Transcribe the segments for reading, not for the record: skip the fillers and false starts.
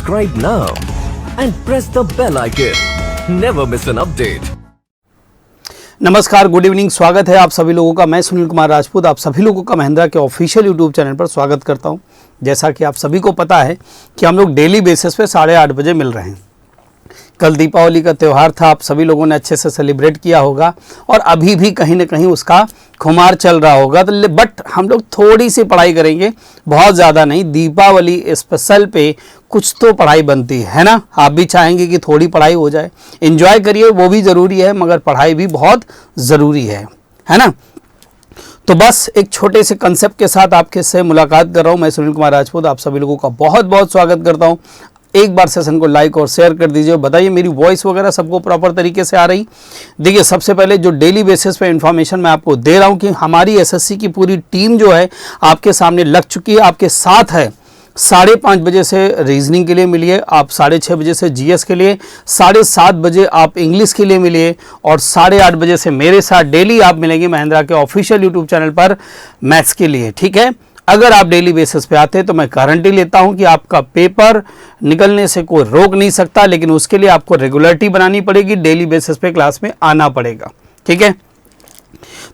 Subscribe now and press the bell icon. Never miss an update. नमस्कार, good evening. स्वागत है आप सभी लोगों का। मैं सुनील कुमार राजपूत आप सभी लोगों का महिंद्रा के ऑफिशियल यूट्यूब चैनल पर स्वागत करता हूं। जैसा कि आप सभी को पता है कि हम लोग डेली बेसिस पे 8:30 बजे मिल रहे हैं। कल दीपावली का त्यौहार था, आप सभी लोगों ने अच्छे से सेलिब्रेट किया होगा और अभी भी कहीं ना कहीं उसका खुमार चल रहा होगा। तो बट हम लोग थोड़ी सी पढ़ाई करेंगे, बहुत ज़्यादा नहीं। दीपावली स्पेशल पे कुछ तो पढ़ाई बनती है ना। आप भी चाहेंगे कि थोड़ी पढ़ाई हो जाए, एंजॉय करिए, वो भी ज़रूरी है, मगर पढ़ाई भी बहुत ज़रूरी है ना। तो बस एक छोटे से कंसेप्ट के साथ आपके से मुलाकात कर रहा हूँ। मैं सुनील कुमार राजपूत आप सभी लोगों का बहुत बहुत स्वागत करता हूँ। एक बार सेशन को लाइक और शेयर कर दीजिए। बताइए मेरी वॉइस वगैरह सबको प्रॉपर तरीके से आ रही। देखिए, सबसे पहले जो डेली बेसिस पे इन्फॉर्मेशन मैं आपको दे रहा हूँ कि हमारी एसएससी की पूरी टीम जो है आपके सामने लग चुकी है, आपके साथ है। 5:30 बजे से रीजनिंग के लिए मिलिए, आप 6:30 बजे से जीएस के लिए, 7:30 बजे आप इंग्लिश के लिए मिलिए और 8:30 बजे से मेरे साथ डेली आप मिलेंगे महिंद्रा के ऑफिशियल यूट्यूब चैनल पर मैथ्स के लिए। ठीक है, अगर आप डेली बेसिस पे आते हैं तो मैं गारंटी लेता हूं कि आपका पेपर निकलने से कोई रोक नहीं सकता, लेकिन उसके लिए आपको रेगुलरिटी बनानी पड़ेगी, डेली बेसिस पे क्लास में आना पड़ेगा। ठीक है,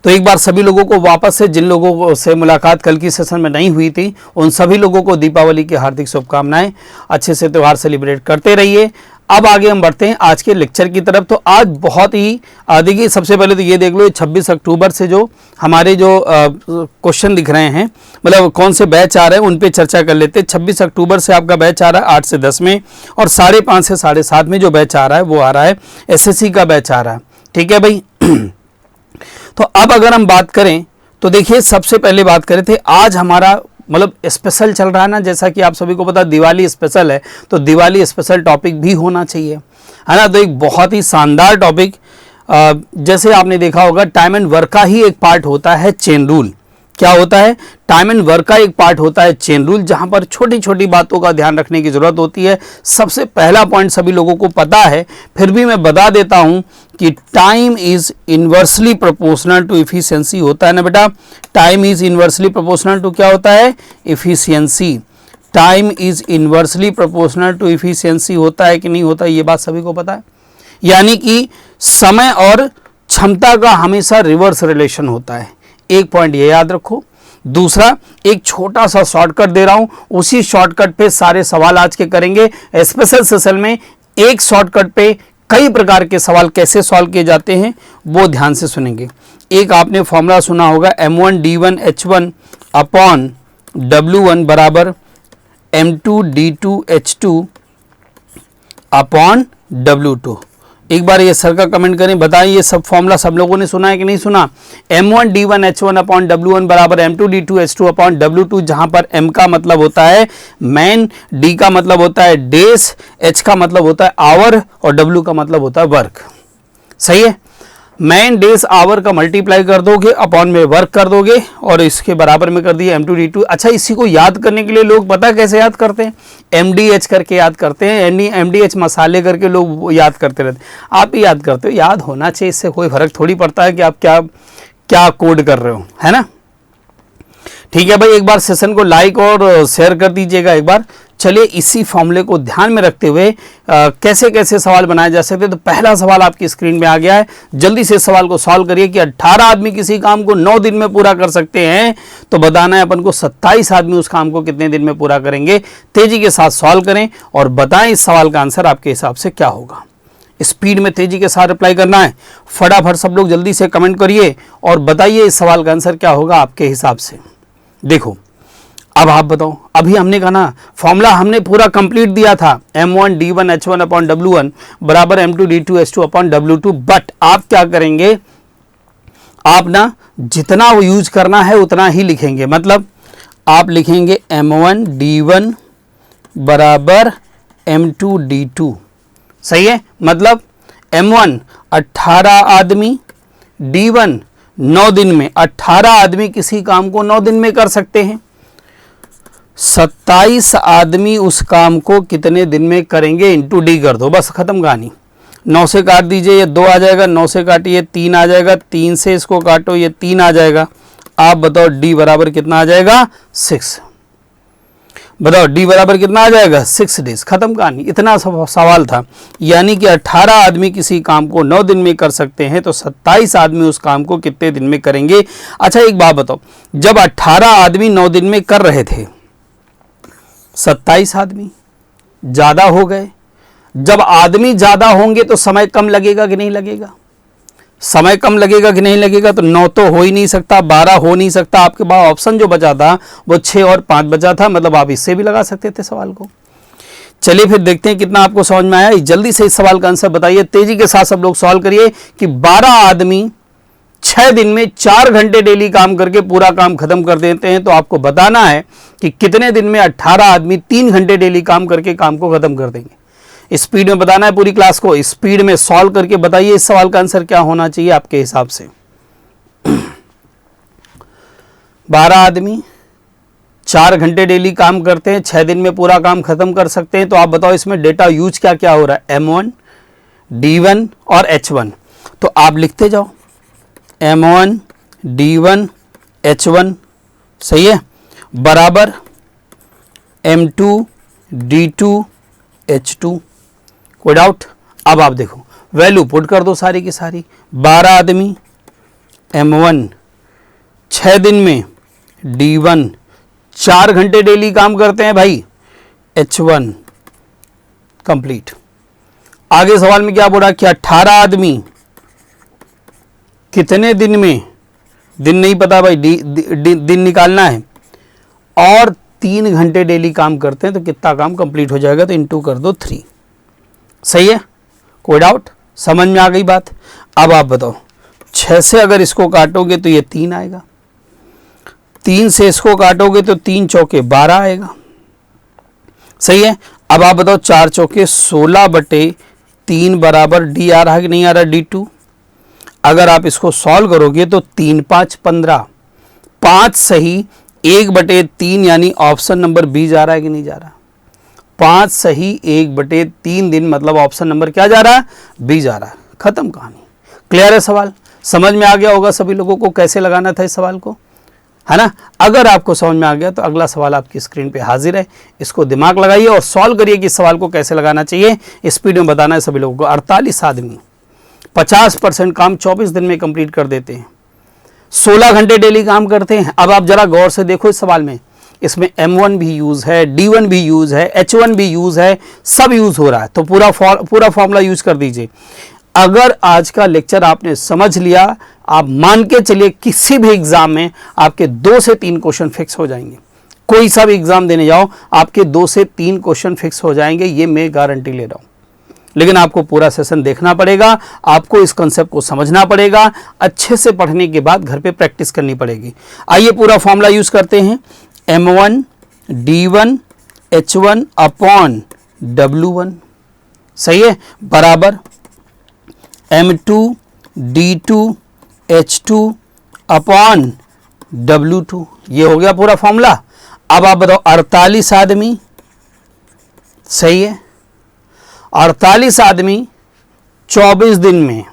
तो एक बार सभी लोगों को वापस से, जिन लोगों से मुलाकात कल की सेशन में नहीं हुई थी, उन सभी लोगों को दीपावली की हार्दिक शुभकामनाएं। अच्छे से त्यौहार सेलिब्रेट करते रहिए। अब आगे हम बढ़ते हैं आज के लेक्चर की तरफ। तो आज बहुत ही देखिए, सबसे पहले तो ये देख लो, 26 अक्टूबर से जो हमारे जो क्वेश्चन दिख रहे हैं, मतलब कौन से बैच आ रहे हैं उन पे चर्चा कर लेते हैं। 26 अक्टूबर से आपका बैच आ रहा है 8 से 10 में, और 5:30 से 7:30 में जो बैच आ रहा है वो आ रहा है एसएससी का बैच आ रहा है। ठीक है भाई। तो अब अगर हम बात करें तो देखिए, सबसे पहले बात करें थे, आज हमारा मतलब स्पेशल चल रहा है ना, जैसा कि आप सभी को पता दिवाली स्पेशल है, तो दिवाली स्पेशल टॉपिक भी होना चाहिए, है ना। तो एक बहुत ही शानदार टॉपिक, जैसे आपने देखा होगा, टाइम एंड वर्क का ही एक पार्ट होता है चेन रूल। क्या होता है? टाइम एंड वर्क का एक पार्ट होता है चेन रूल, जहां पर छोटी छोटी बातों का ध्यान रखने की जरूरत होती है। सबसे पहला पॉइंट सभी लोगों को पता है, फिर भी मैं बता देता हूं कि time is inversely proportional to efficiency होता है ना बेटा। Time is inversely proportional to क्या होता है? Efficiency. Time is inversely proportional to efficiency होता है कि नहीं होता, ये बात सभी को पता है। यानी कि समय और क्षमता का हमेशा रिवर्स रिलेशन होता है। एक पॉइंट ये याद रखो। दूसरा, एक छोटा सा शॉर्टकट दे रहा हूं, उसी शॉर्टकट पे सारे सवाल आज के करेंगे। स्पेशल सेशन में एक शॉर्टकट पे कई प्रकार के सवाल कैसे सॉल्व किए जाते हैं वो ध्यान से सुनेंगे। एक आपने फॉर्मूला सुना होगा, M1D1H1 अपॉन W1 बराबर M2D2H2 अपॉन W2। एक बार ये सर का कमेंट करें, बताएं ये सब फॉर्मूला सब लोगों ने सुना है कि नहीं सुना? M1D1H1 अपॉन W1 बराबर M2D2H2 अपॉन W2, जहां पर M का मतलब होता है मैन, D का मतलब होता है डेज, H का मतलब होता है आवर और W का मतलब होता है वर्क। सही है। मैन डेज आवर का मल्टीप्लाई कर दोगे, अपॉन में वर्क कर दोगे और इसके बराबर में कर दिए M2D2। अच्छा, इसी को याद करने के लिए लोग पता कैसे याद करते हैं? MDH करके याद करते हैं। MDH मसाले करके लोग याद करते रहते हैं। आप भी याद करते हो, याद होना चाहिए, इससे कोई फर्क थोड़ी पड़ता है कि आप क्या क्या कोड कर रहे हो, है ना। ठीक है भाई, एक बार सेशन को लाइक और शेयर कर दीजिएगा एक बार। चलिए, इसी फॉर्मूले को ध्यान में रखते हुए कैसे कैसे सवाल बनाए जा सकते हैं। तो पहला सवाल आपकी स्क्रीन में आ गया है, जल्दी से इस सवाल को सॉल्व करिए कि 18 आदमी किसी काम को 9 दिन में पूरा कर सकते हैं, तो बताना है अपन को 27 आदमी उस काम को कितने दिन में पूरा करेंगे। तेजी के साथ सॉल्व करें और बताएं इस सवाल का आंसर आपके हिसाब से क्या होगा। स्पीड में तेजी के साथ रिप्लाई करना है। फटाफट सब लोग जल्दी से कमेंट करिए और बताइए इस सवाल का आंसर क्या होगा आपके हिसाब से। देखो, अब आप बताओ, अभी हमने कहा ना फॉर्मूला हमने पूरा कंप्लीट दिया था, M1D1H1 अपॉन W1 बराबर M2D2H2 अपॉन W2। बट आप क्या करेंगे, आप ना जितना वो यूज करना है उतना ही लिखेंगे। मतलब आप लिखेंगे M1D1 बराबर M2D2। सही है। मतलब M1 18 आदमी, D1 9 दिन में। 18 आदमी किसी काम को 9 दिन में कर सकते हैं। 27 आदमी उस काम को कितने दिन में करेंगे, इंटू डी कर दो, बस खत्म कहानी। 9 से काट दीजिए, ये 2 आ जाएगा, 9 से काटिए 3 आ जाएगा, 3 से इसको काटो ये 3 आ जाएगा। आप बताओ डी बराबर कितना आ जाएगा, 6। बताओ डी बराबर कितना आ जाएगा 6 डेज, खत्म कहानी। इतना सवाल था। यानी कि 18 आदमी किसी काम को 9 दिन में कर सकते हैं, तो 27 आदमी उस काम को कितने दिन में करेंगे। अच्छा एक बात बताओ, जब 18 आदमी 9 दिन में कर रहे थे, 27 आदमी ज्यादा हो गए। जब आदमी ज्यादा होंगे तो समय कम लगेगा कि नहीं लगेगा? समय कम लगेगा कि नहीं लगेगा? तो 9 तो हो ही नहीं सकता, 12 हो नहीं सकता। आपके पास ऑप्शन जो बचा था वो 6 और 5 बचा था, मतलब आप इससे भी लगा सकते थे सवाल को। चलिए फिर देखते हैं कितना आपको समझ में आया। जल्दी से इस सवाल का आंसर बताइए, तेजी के साथ सब लोग सॉल्व करिए कि 12 आदमी 6 दिन में 4 घंटे डेली काम करके पूरा काम खत्म कर देते हैं, तो आपको बताना है कि कितने दिन में 18 आदमी 3 घंटे डेली काम करके काम को खत्म कर देंगे। स्पीड में बताना है पूरी क्लास को, स्पीड में सॉल्व करके बताइए इस सवाल का आंसर क्या होना चाहिए आपके हिसाब से। 12 आदमी 4 घंटे डेली काम करते हैं, 6 दिन में पूरा काम खत्म कर सकते हैं, तो आप बताओ इसमें डेटा यूज क्या क्या हो रहा है, M1, D1 और H1। तो आप लिखते जाओ M1, D1, H1, सही है, बराबर M2, D2, H2। कोई डाउट? अब आप देखो वैल्यू पुट कर दो सारी की सारी। 12 आदमी M1 6 दिन में, D1 4 घंटे डेली काम करते हैं भाई, H1 कंप्लीट। आगे सवाल में क्या बोला कि 18 आदमी कितने दिन में, दिन नहीं पता भाई, दिन निकालना है, और 3 घंटे डेली काम करते हैं, तो कितना काम कंप्लीट हो जाएगा? तो इनटू कर दो 3। सही है, कोई डाउट? समझ में आ गई बात? अब आप बताओ 6 से अगर इसको काटोगे तो ये 3 आएगा, 3 से इसको काटोगे तो 3 चौके 12 आएगा। सही है। अब आप बताओ 4 चौके 16/3 बराबर डी आ रहा है कि नहीं आ रहा? D2। अगर आप इसको सॉल्व करोगे तो 3 5 15, 5 सही 1/3 यानी ऑप्शन नंबर बी जा रहा है कि नहीं जा रहा? 5 सही 1/3 दिन, मतलब ऑप्शन नंबर क्या जा रहा है? बी जा रहा है। खत्म कहानी। क्लियर है सवाल? समझ में आ गया होगा सभी लोगों को कैसे लगाना था इस सवाल को, है ना? अगर आपको समझ में आ गया तो अगला सवाल आपकी स्क्रीन पे हाजिर है, इसको दिमाग लगाइए और सॉल्व करिए कि इस सवाल को कैसे लगाना चाहिए। स्पीड में बताना है सभी लोगों को। 48 आदमी 50% काम 24 दिन में कंप्लीट कर देते हैं, 16 घंटे डेली काम करते हैं। अब आप जरा गौर से देखो इस सवाल में, इसमें M1 भी यूज है, D1 भी यूज है, H1 भी यूज है, सब यूज हो रहा है। तो पूरा फॉर्मूला यूज कर दीजिए। अगर आज का लेक्चर आपने समझ लिया, आप मान के चलिए किसी भी एग्जाम में आपके 2 से 3 क्वेश्चन फिक्स हो जाएंगे। कोई सा भी एग्जाम देने जाओ आपके 2 से 3 क्वेश्चन फिक्स हो जाएंगे, ये मैं गारंटी ले रहा हूं। लेकिन आपको पूरा सेशन देखना पड़ेगा, आपको इस कॉन्सेप्ट को समझना पड़ेगा, अच्छे से पढ़ने के बाद घर पे प्रैक्टिस करनी पड़ेगी। आइए पूरा फॉर्मूला यूज करते हैं। M1 D1 H1 upon W1, सही है, बराबर M2 D2 H2 upon W2। ये हो गया पूरा फॉर्मूला। अब आप बताओ 48 आदमी, सही है, 48 आदमी 24 दिन में,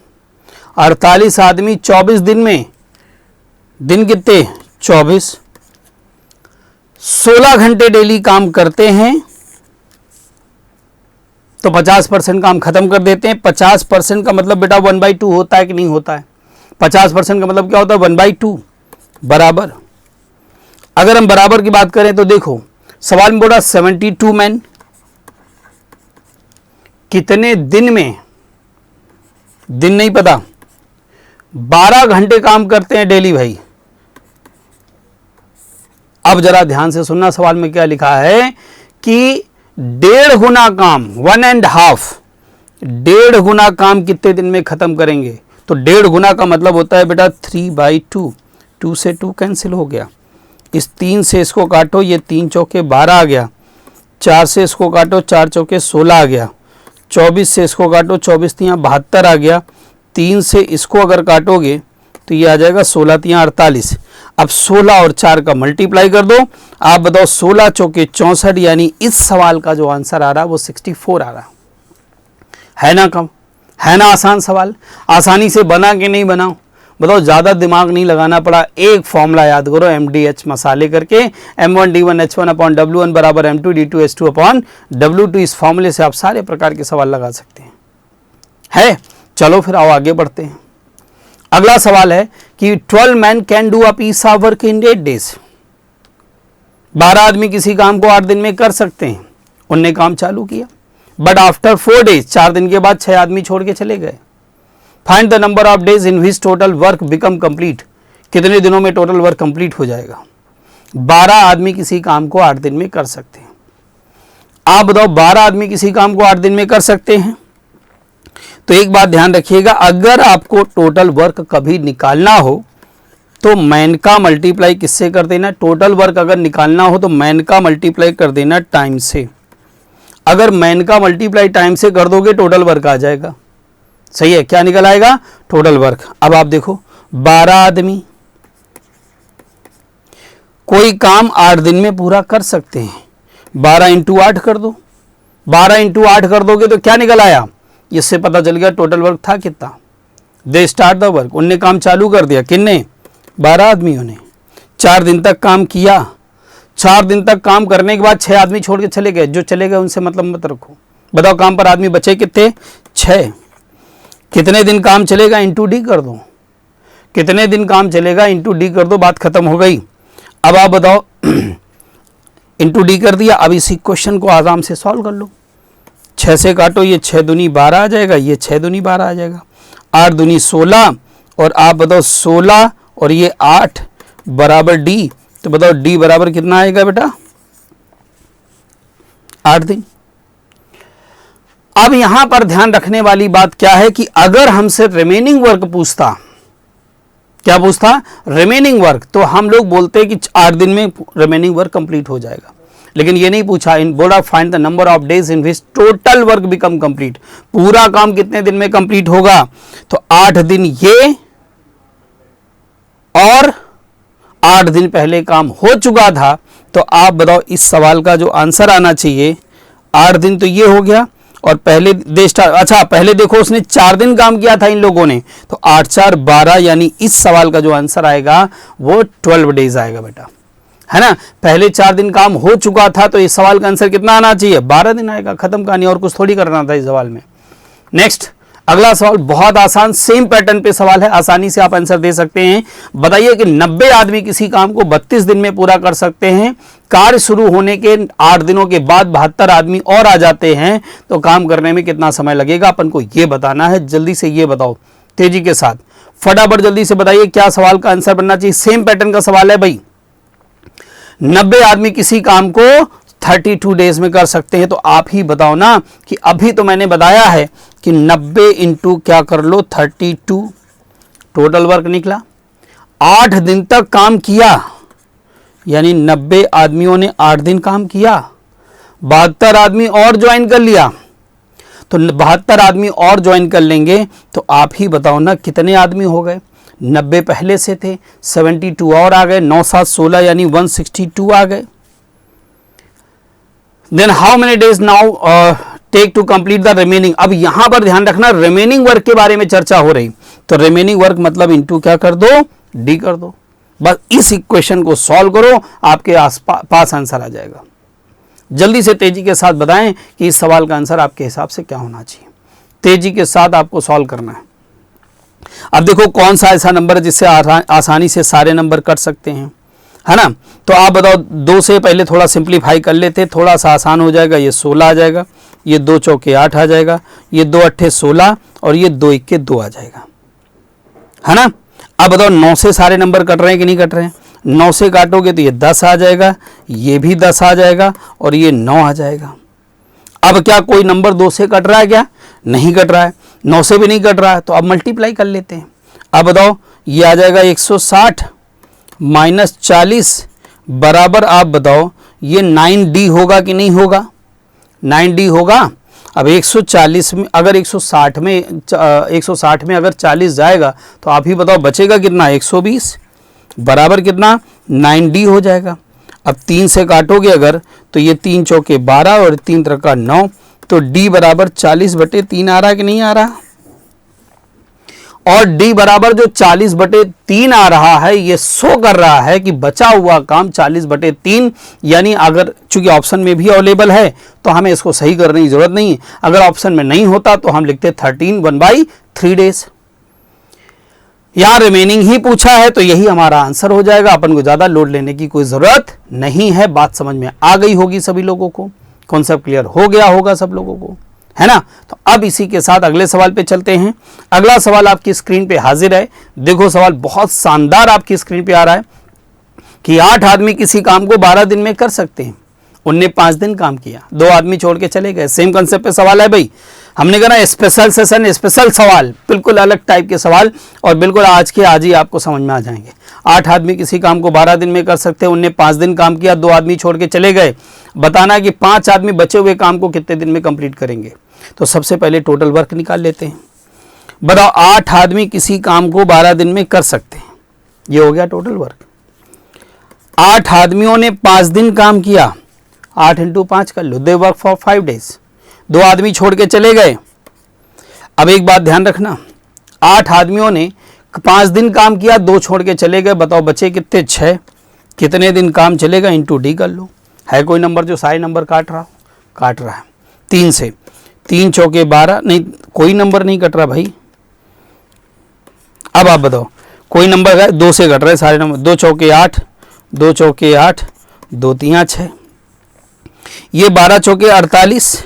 48 आदमी 24 दिन में, दिन कितने? 24, 16 घंटे डेली काम करते हैं, तो 50% काम खत्म कर देते हैं। 50% का मतलब बेटा 1/2 होता है कि नहीं होता है? 50% का मतलब क्या होता है? 1/2 बराबर। अगर हम बराबर की बात करें तो देखो सवाल में बोला 72 मैन कितने दिन में, दिन नहीं पता, 12 घंटे काम करते हैं डेली भाई। अब जरा ध्यान से सुनना, सवाल में क्या लिखा है कि 1.5 गुना काम, 1.5, 1.5 गुना काम कितने दिन में खत्म करेंगे? तो 1.5 गुना का मतलब होता है बेटा 3/2, 2 से 2 कैंसिल हो गया, इस 3 से इसको काटो, ये 3 चौके 12 आ गया, 4 से इसको काटो, 4 चौके 16 आ गया, 24 से इसको काटो, 24 तियाँ 72 आ गया, 3 से इसको अगर काटोगे तो ये आ जाएगा 16 तियाँ 48। अब 16 और 4 का मल्टीप्लाई कर दो। आप बताओ 16 चौके 64, यानी इस सवाल का जो आंसर आ रहा है वो 64 आ रहा है ना? कम है ना? आसान सवाल, आसानी से बना कि नहीं बनाओ? बताओ, ज़्यादा दिमाग नहीं लगाना पड़ा, एक फॉर्मूला याद करो MDH मसाले करके, M1D1H1/W1 बराबर M2D2H2/W2। इस फॉर्मूले से आप सारे प्रकार के सवाल लगा सकते हैं। है, चलो फिर आओ आगे बढ़ते हैं। अगला सवाल है कि 12 man can do a piece of work in 8 days. 12 आदमी किसी काम को 8 दिन में कर सकते हैं। उनने काम चालू किया, बट आफ्टर 4 डेज, 4 दिन के बाद 6 आदमी छोड़ के चले गए। Find the number of days in which total work become complete. कितने दिनों में टोटल वर्क कंप्लीट हो जाएगा। 12 आदमी किसी काम को 8 दिन में कर सकते हैं। आप बताओ, 12 आदमी किसी काम को 8 दिन में कर सकते हैं। तो एक बात ध्यान रखिएगा, अगर आपको टोटल वर्क कभी निकालना हो तो मैन का मल्टीप्लाई किससे कर देना। टोटल वर्क अगर निकालना हो तो मैन का मल्टीप्लाई कर देना टाइम से। अगर मैन का मल्टीप्लाई टाइम से कर दोगे टोटल वर्क आ जाएगा। सही है, क्या निकल आएगा, टोटल वर्क। अब आप देखो, 12 आदमी कोई काम 8 दिन में पूरा कर सकते हैं। 12 इंटू 8 कर दो, 12 इंटू 8 कर दोगे तो क्या निकल आया, इससे पता चल गया टोटल वर्क था कितना। दे स्टार्ट द वर्क, उनने काम चालू कर दिया। किन्ने, 12 आदमियों ने। 4 दिन तक काम किया। 4 दिन तक काम करने के बाद 6 आदमी छोड़ के चले गए। जो चले गए उनसे मतलब मत रखो। बताओ, काम पर आदमी बचे कितने, 6। कितने दिन काम चलेगा, इंटू डी कर दो। कितने दिन काम चलेगा, इंटू डी कर दो, बात खत्म हो गई। अब आप बताओ, इंटू डी कर दिया। अब इसी क्वेश्चन को आराम से सॉल्व कर लो। 6 से काटो, ये 6 दूनी 12 आ जाएगा, ये 6 दूनी 12 आ जाएगा। 8 दूनी 16, और आप बताओ 16 और ये 8 बराबर डी। तो बताओ डी बराबर कितना आएगा बेटा, 8 दिन। अब यहां पर ध्यान रखने वाली बात क्या है कि अगर हमसे रिमेनिंग वर्क पूछता, क्या पूछता, रिमेनिंग वर्क, तो हम लोग बोलते हैं कि 8 दिन में रिमेनिंग वर्क कंप्लीट हो जाएगा। लेकिन ये नहीं पूछा, इन बोला find the number of days in which total work become complete. पूरा काम कितने दिन में कंप्लीट होगा, तो 8 दिन ये और 8 दिन पहले काम हो चुका था। तो आप बताओ, इस सवाल का जो आंसर आना चाहिए, 8 दिन तो ये हो गया, और पहले अच्छा पहले देखो उसने 4 दिन काम किया था इन लोगों ने, तो 8 4 12, यानी इस सवाल का जो आंसर आएगा वो 12 डेज आएगा बेटा, है ना। पहले 4 दिन काम हो चुका था, तो इस सवाल का आंसर कितना आना चाहिए, 12 दिन आएगा। खत्म कहानी, और कुछ थोड़ी करना था इस सवाल में। नेक्स्ट, अगला सवाल बहुत आसान, सेम पैटर्न पे सवाल है, आसानी से आप आंसर दे सकते हैं। बताइए कि 90 आदमी किसी काम को 32 दिन में पूरा कर सकते हैं। कार्य शुरू होने के 8 दिनों के बाद 72 आदमी और आ जाते हैं, तो काम करने में कितना समय लगेगा, अपन को ये बताना है। जल्दी से ये बताओ, तेजी के साथ, फटाफट जल्दी से बताइए क्या सवाल का आंसर बनना चाहिए। सेम पैटर्न का सवाल है भाई। 90 आदमी किसी काम को 32 डेज में कर सकते हैं, तो आप ही बताओ ना कि अभी तो मैंने बताया है कि 90 इंटू क्या कर लो 32, टोटल वर्क निकला। 8 दिन तक काम किया, यानी 90 आदमियों ने 8 दिन काम किया। 72 आदमी और ज्वाइन कर लिया, तो 72 आदमी और ज्वाइन कर लेंगे, तो आप ही बताओ ना कितने आदमी हो गए। 90 पहले से थे, 72 और आ गए, 9 7 16 यानी 162 आ गए। Then how many days now take to complete the remaining. अब यहां पर ध्यान रखना, रिमेनिंग वर्क के बारे में चर्चा हो रही, तो रिमेनिंग वर्क मतलब इंटू क्या कर दो, डी कर दो। बस इस इक्वेशन को सॉल्व करो, आपके पास आंसर आ जाएगा। जल्दी से तेजी के साथ बताएं कि इस सवाल का आंसर आपके हिसाब से क्या होना चाहिए। तेजी के साथ आपको सॉल्व करना है। अब देखो कौन सा ऐसा नंबर है जिससे आसानी से सारे नंबर कट सकते हैं, है ना। तो आप बताओ, 2 से पहले थोड़ा सिंप्लीफाई कर लेते, थोड़ा सा आसान हो जाएगा। ये 16 आ जाएगा, ये 2 चौके 8 आ जाएगा, ये 2 अट्ठे 16 और ये 2 इक्के 2 आ जाएगा, है ना। अब बताओ 9 से सारे नंबर कट रहे हैं कि नहीं कट रहे हैं। 9 से काटोगे तो ये 10 आ जाएगा, ये भी 10 आ जाएगा और ये 9 आ जाएगा। अब क्या कोई नंबर 2 से कट रहा है क्या, नहीं कट रहा है। 9 से भी नहीं कट रहा है, तो अब मल्टीप्लाई कर लेते हैं। अब बताओ, ये आ जाएगा 160 माइनस 40 बराबर, आप बताओ ये 9D होगा कि नहीं होगा, 9D होगा। अब 140 में अगर 160 में अगर 40 जाएगा, तो आप ही बताओ बचेगा कितना, 120 बराबर कितना, 9D हो जाएगा। अब 3 से काटोगे अगर, तो ये 3 चौके 12 और 3 त्रिका 9, तो D बराबर 40/3 आ रहा है कि नहीं आ रहा। और डी बराबर जो 40/3 आ रहा है, ये शो कर रहा है कि बचा हुआ काम 40/3, यानी अगर चूंकि ऑप्शन में भी अवेलेबल है तो हमें इसको सही करने की जरूरत नहीं है। अगर ऑप्शन में नहीं होता तो हम लिखते 13 1/3 डेज। यहां रिमेनिंग ही पूछा है तो यही हमारा आंसर हो जाएगा। अपन को ज्यादा लोड लेने की कोई जरूरत नहीं है। बात समझ में आ गई होगी सभी लोगों को, कॉन्सेप्ट क्लियर हो गया होगा सब लोगों को, है ना। तो अब इसी के साथ अगले सवाल पे चलते हैं। अगला सवाल आपकी स्क्रीन पे हाजिर है। देखो सवाल बहुत शानदार आपकी स्क्रीन पे आ रहा है कि 8 आदमी किसी काम को 12 दिन में कर सकते हैं। उनने 5 दिन काम किया, 2 आदमी छोड़ के चले गए। सेम कंसेप्ट पे सवाल है भाई। हमने कहा ना स्पेशल सेशन, स्पेशल सवाल, बिल्कुल अलग टाइप के सवाल और बिल्कुल आज के आज ही आपको समझ में आ जाएंगे। 8 आदमी किसी काम को 12 दिन में कर सकते हैं। उनने 5 दिन काम किया, 2 आदमी छोड़ के चले गए। बताना है कि 5 आदमी बचे हुए काम को कितने दिन में कंप्लीट करेंगे। तो सबसे पहले टोटल वर्क निकाल लेते हैं। बताओ 8 आदमी किसी काम को 12 दिन में कर सकते हैं, ये हो गया टोटल वर्क। 8 आदमियों ने 5 दिन काम किया, 8 × 5 कर लो, दे वर्क फॉर 5 डेज। 2 आदमी छोड़ के चले गए। अब एक बात ध्यान रखना, 8 आदमियों ने 5 दिन काम किया, 2 छोड़ के चले गए। बताओ बचे कितने, 6। कितने दिन काम चलेगा, इंटू डी कर लो। है कोई नंबर जो सारे नंबर काट रहा हो? काट रहा है 3 से। 3 चौके 12, नहीं कोई नंबर नहीं कट रहा भाई। अब आप बताओ कोई नंबर है, 2 से कट रहे सारे नंबर। 2 चौके 8, 2 चौके 8, 2 3 6। ये 12 चौके 48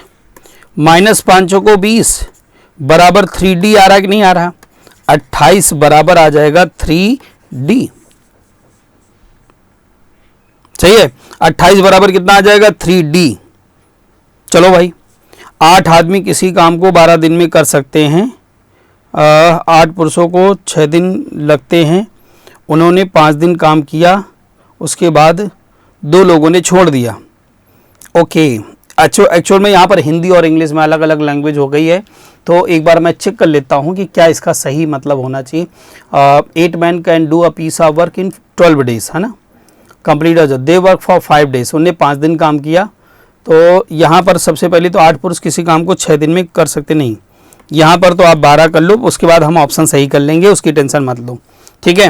माइनस 5 चौको 20 बराबर 3D आ रहा है कि नहीं आ रहा? 28 बराबर आ जाएगा 3D। सही है, 28 बराबर कितना आ जाएगा, 3D। चलो भाई, 8 आदमी किसी काम को 12 दिन में कर सकते हैं। 8 पुरुषों को 6 दिन लगते हैं। उन्होंने 5 दिन काम किया, उसके बाद 2 लोगों ने छोड़ दिया। ओके, एक्चुअल में यहाँ पर हिंदी और इंग्लिश में अलग अलग लैंग्वेज हो गई है, तो एक बार मैं चेक कर लेता हूँ कि क्या इसका सही मतलब होना चाहिए। 8 man can do a piece of work in 12 days, है ना। कंप्लीट हो जाए, दे वर्क फॉर 5 डेज। उन्होंने 5 दिन काम किया। तो यहाँ पर सबसे पहले तो 8 पुरुष किसी काम को 6 दिन में कर सकते नहीं। यहाँ पर तो आप 12 कर लो, उसके बाद हम ऑप्शन सही कर लेंगे, उसकी टेंशन मत लो, ठीक है।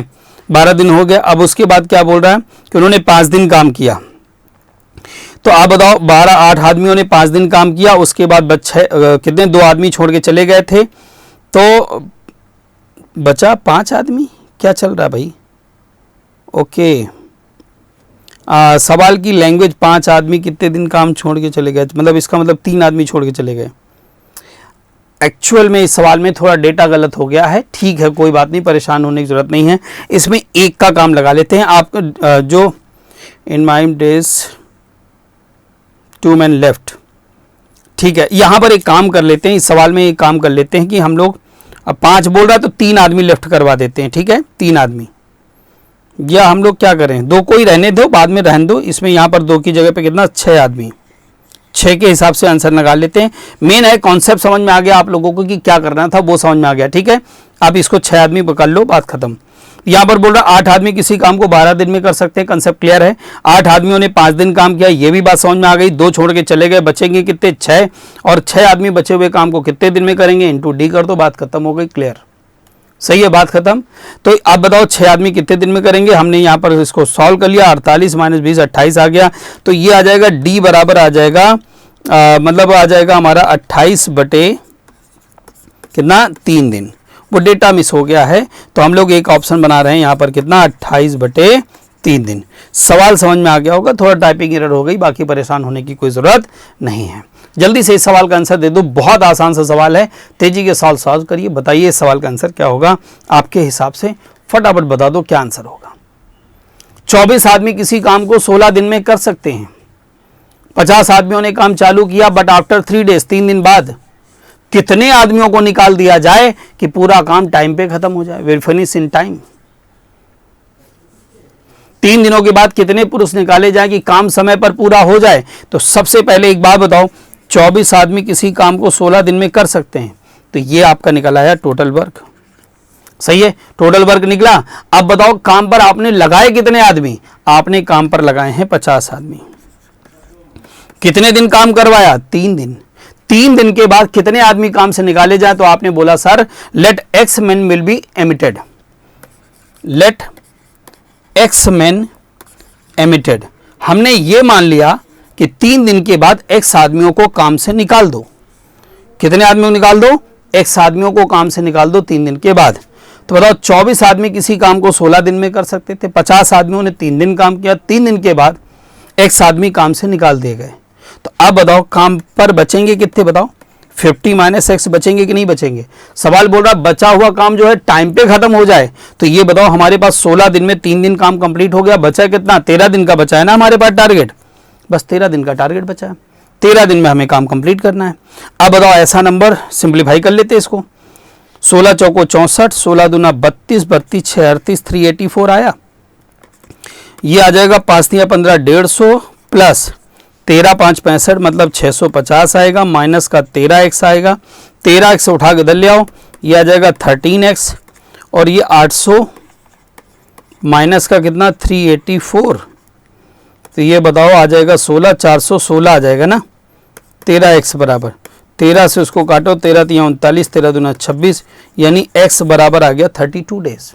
12 दिन हो गए। अब उसके बाद क्या बोल रहा है कि उन्होंने 5 दिन काम किया। तो आप बताओ 8 आदमियों ने 5 दिन काम किया, उसके बाद कितने, 2 आदमी छोड़ के चले गए थे, तो बचा 5 आदमी। क्या चल रहा है भाई? ओके, सवाल की लैंग्वेज 5 आदमी कितने दिन काम छोड़ के चले गए, मतलब इसका मतलब 3 आदमी छोड़ के चले गए। एक्चुअल में इस सवाल में थोड़ा डेटा गलत हो गया है, ठीक है, कोई बात नहीं, परेशान होने की जरूरत नहीं है। इसमें एक का काम लगा लेते हैं। आप जो in my days 2 men left, ठीक है, यहाँ पर एक काम कर लेते हैं, इस सवाल में एक काम कर लेते हैं कि हम लोग, अब 5 बोल रहा है तो 3 आदमी लेफ्ट करवा देते हैं, ठीक है, 3 आदमी। या हम लोग क्या करें, 2 को ही रहने दो, बाद में रहने दो। इसमें यहाँ पर 2 की जगह पे कितना, 6 आदमी, 6 के हिसाब से आंसर लगा लेते हैं। मेन है कॉन्सेप्ट समझ में आ गया आप लोगों को कि क्या करना था, वो समझ में आ गया, ठीक है। अब इसको 6 आदमी पकड़ लो, बात खत्म। यहाँ पर बोल रहा है 8 आदमी किसी काम को 12 दिन में कर सकते हैं, कंसेप्ट क्लियर है। 8 आदमियों ने 5 दिन काम किया, ये भी बात समझ में आ गई। 2 छोड़ के चले गए, बचेंगे कितने, 6, और 6 आदमी बचे हुए काम को कितने दिन में करेंगे, इंटू डी कर दो, बात खत्म हो गई, क्लियर, सही है, बात खत्म। तो आप बताओ 6 आदमी कितने दिन में करेंगे। हमने यहाँ पर इसको सॉल्व कर लिया, 48 माइनस 20 28 आ गया। तो ये आ जाएगा डी बराबर आ जाएगा, मतलब आ जाएगा हमारा 28 बटे कितना, 3 दिन। वो डेटा मिस हो गया है, तो हम लोग एक ऑप्शन बना रहे हैं यहाँ पर कितना, 28 बटे 3 दिन। सवाल समझ में आ गया होगा, थोड़ा टाइपिंग एरर हो गई, बाकी परेशान होने की कोई ज़रूरत नहीं है। जल्दी से इस सवाल का आंसर दे दो, बहुत आसान सा सवाल है, तेजी के साथ सॉल्व करिए। बताइए इस सवाल का आंसर क्या होगा आपके हिसाब से, फटाफट बता दो क्या आंसर होगा। 24 आदमी किसी काम को 16 दिन में कर सकते हैं। 50 आदमियों ने काम चालू किया, बट आफ्टर 3 डेज, 3 दिन बाद कितने आदमियों को निकाल दिया जाए कि पूरा काम टाइम पे खत्म हो जाए, विल फिनिश इन टाइम। 3 दिनों के बाद कितने पुरुष निकाले जाए कि काम समय पर पूरा हो जाए। तो सबसे पहले एक बात बताओ, 24 आदमी किसी काम को 16 दिन में कर सकते हैं, तो ये आपका निकल आया टोटल वर्क, सही है, टोटल वर्क निकला। अब बताओ काम पर आपने लगाए कितने आदमी, आपने काम पर लगाए हैं 50 आदमी। कितने दिन काम करवाया, 3 दिन। 3 दिन के बाद कितने आदमी काम से निकाले जाए, तो आपने बोला sir let x man will be emitted, let x man emitted. हमने ये मान लिया कि 3 दिन के बाद एक्स आदमियों को काम से निकाल दो। कितने आदमियों को निकाल दो? एक्स आदमियों को काम से निकाल दो 3 दिन के बाद। तो बताओ 24 आदमी किसी काम को 16 दिन में कर सकते थे, 50 आदमियों ने 3 दिन काम किया, 3 दिन के बाद एक्स आदमी काम से निकाल दिए गए। तो अब बताओ काम पर बचेंगे कितने? बताओ 50 माइनस एक्स बचेंगे कि नहीं बचेंगे? सवाल बोल रहा बचा हुआ काम जो है टाइम पे खत्म हो जाए, तो ये बताओ हमारे पास 16 दिन में 3 दिन काम कंप्लीट हो गया, बचा कितना? 13 दिन का बचा है ना हमारे पास टारगेट, बस 13 दिन का टारगेट बचा है, 13 दिन में हमें काम कंप्लीट करना है। अब बताओ ऐसा नंबर सिंप्लीफाई कर लेते हैं इसको, 16 चौको 64, 16 दूना 32, 32 6 38, 384 आया। ये आ जाएगा 5 दिया 15, 150 प्लस 13 5 65 मतलब 650 आएगा, माइनस का 13x आएगा, 13x उठा के इधर ले आओ, ये आ जाएगा 13x और ये 800 माइनस का कितना 384, तो ये बताओ आ जाएगा 16, 416 आ जाएगा ना, 13x बराबर 13 से उसको काटो, 13 3 39, 13 दूना 26, यानी x बराबर आ गया 32 डेज,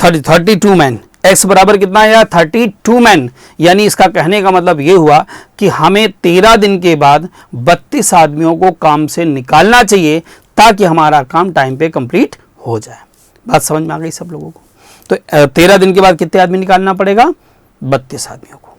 32 मैन। x बराबर कितना आया? 32 मैन। यानी इसका कहने का मतलब ये हुआ कि हमें 13 दिन के बाद 32 आदमियों को काम से निकालना चाहिए ताकि हमारा काम टाइम पे कंप्लीट हो जाए। बात समझ में आ गई सब लोगों को? तो 13 दिन के बाद कितने आदमी निकालना पड़ेगा? 32 आदमियों को।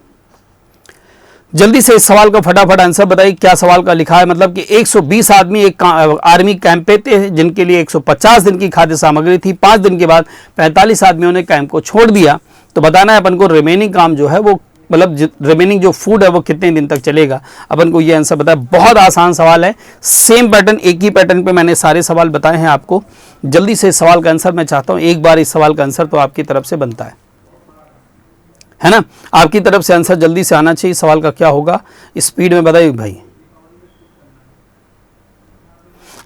जल्दी से इस सवाल का फटाफट आंसर बताइए, क्या सवाल का लिखा है? मतलब कि 120 आदमी एक आर्मी कैंप पे थे जिनके लिए 150 दिन की खाद्य सामग्री थी, 5 दिन के बाद 45 आदमियों ने कैंप को छोड़ दिया। तो बताना है अपन को रिमेनिंग काम जो है वो, मतलब रिमेनिंग जो फूड है वो कितने दिन तक चलेगा, अपन को ये आंसर बताया। बहुत आसान सवाल है, सेम पैटर्न, एक ही पैटर्न पे मैंने सारे सवाल बताए हैं आपको। जल्दी से इस सवाल का आंसर मैं चाहता हूँ, एक बार इस सवाल का आंसर तो आपकी तरफ से बनता है ना? आपकी तरफ से आंसर जल्दी से आना चाहिए। सवाल का क्या होगा स्पीड में बताइए भाई,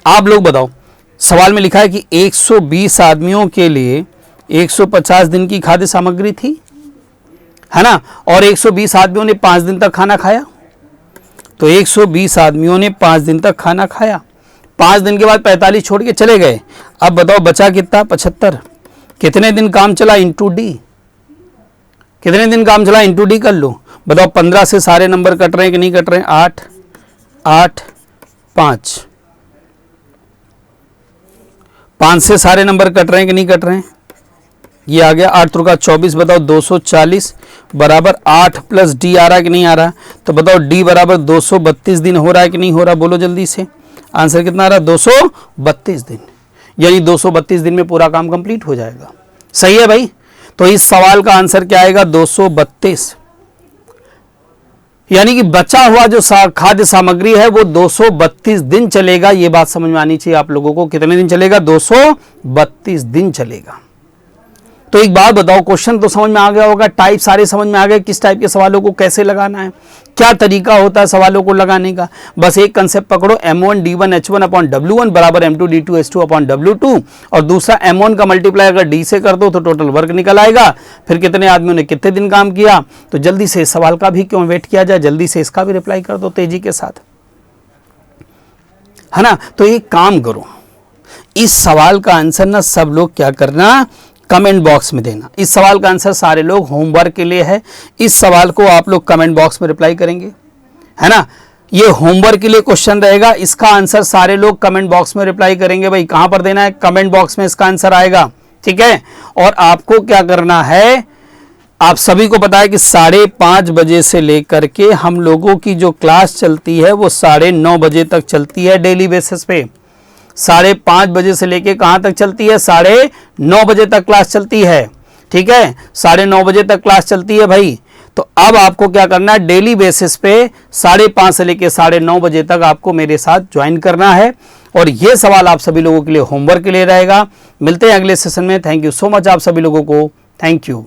आप लोग बताओ। सवाल में लिखा है कि 120 आदमियों के लिए 150 दिन की खाद्य सामग्री थी, है ना, और 120 आदमियों ने 5 दिन तक खाना खाया। तो 120 आदमियों ने 5 दिन तक खाना खाया, 5 दिन के बाद 45 छोड़ के चले गए। अब बताओ बचा कितना? 75। कितने दिन काम चला? Into D. कितने दिन काम चला? इंटू डी कर लो। बताओ 15 से सारे नंबर कट रहे हैं कि नहीं कट रहे हैं? 8 8 5, 5 से सारे नंबर कट रहे हैं कि नहीं कट रहे हैं? ये आ गया 8 त्रिका 24। बताओ 240 बराबर 8 प्लस डी आ रहा है कि नहीं आ रहा? तो बताओ डी बराबर 232 दिन हो रहा है कि नहीं हो रहा? बोलो जल्दी से। आंसर कितना आ रहा है? 232 दिन। यानी 232 दिन में पूरा काम कंप्लीट हो जाएगा। सही है भाई? तो इस सवाल का आंसर क्या आएगा? 232। यानी कि बचा हुआ जो खाद्य सामग्री है वो 232 दिन चलेगा। ये बात समझ में आनी चाहिए आप लोगों को। कितने दिन चलेगा? 232 दिन चलेगा। तो एक बात बताओ, क्वेश्चन तो समझ में आ गया होगा, टाइप सारे समझ में आ गए, किस टाइप के सवालों को कैसे लगाना है, क्या तरीका होता है सवालों को लगाने का। बस एक कंसेप्ट पकड़ो, m1 d1 h1 upon w1 बराबर m2 d2 h2 upon w2, और दूसरा m1 का मल्टीप्लाई अगर d से कर दो तो टोटल वर्क निकल आएगा। फिर कितने आदमियों ने कितने दिन काम किया। तो जल्दी से इस सवाल का भी क्यों वेट किया जाए, जल्दी से इसका भी रिप्लाई कर दो तेजी के साथ, है ना। तो एक काम करो, इस सवाल का आंसर ना सब लोग क्या करना, कमेंट बॉक्स में देना। इस सवाल का आंसर सारे लोग होमवर्क के लिए है। इस सवाल को आप लोग कमेंट बॉक्स में रिप्लाई करेंगे, है ना। ये होमवर्क के लिए क्वेश्चन रहेगा, इसका आंसर सारे लोग कमेंट बॉक्स में रिप्लाई करेंगे। भाई कहां पर देना है? कमेंट बॉक्स में इसका आंसर आएगा, ठीक है। और आपको क्या करना है, आप सभी को पता है कि 5:30 बजे से लेकर के हम लोगों की जो क्लास चलती है वो 9:30 बजे तक चलती है डेली बेसिस पे। 5:30 बजे से लेके कहां तक चलती है? 9:30 बजे तक क्लास चलती है, ठीक है। 9:30 बजे तक क्लास चलती है भाई। तो अब आपको क्या करना है, डेली बेसिस पे 5:30 से लेके 9:30 बजे तक आपको मेरे साथ ज्वाइन करना है। और ये सवाल आप सभी लोगों के लिए होमवर्क के लिए रहेगा। मिलते हैं अगले सेशन में। थैंक यू सो मच आप सभी लोगों को। Thank you.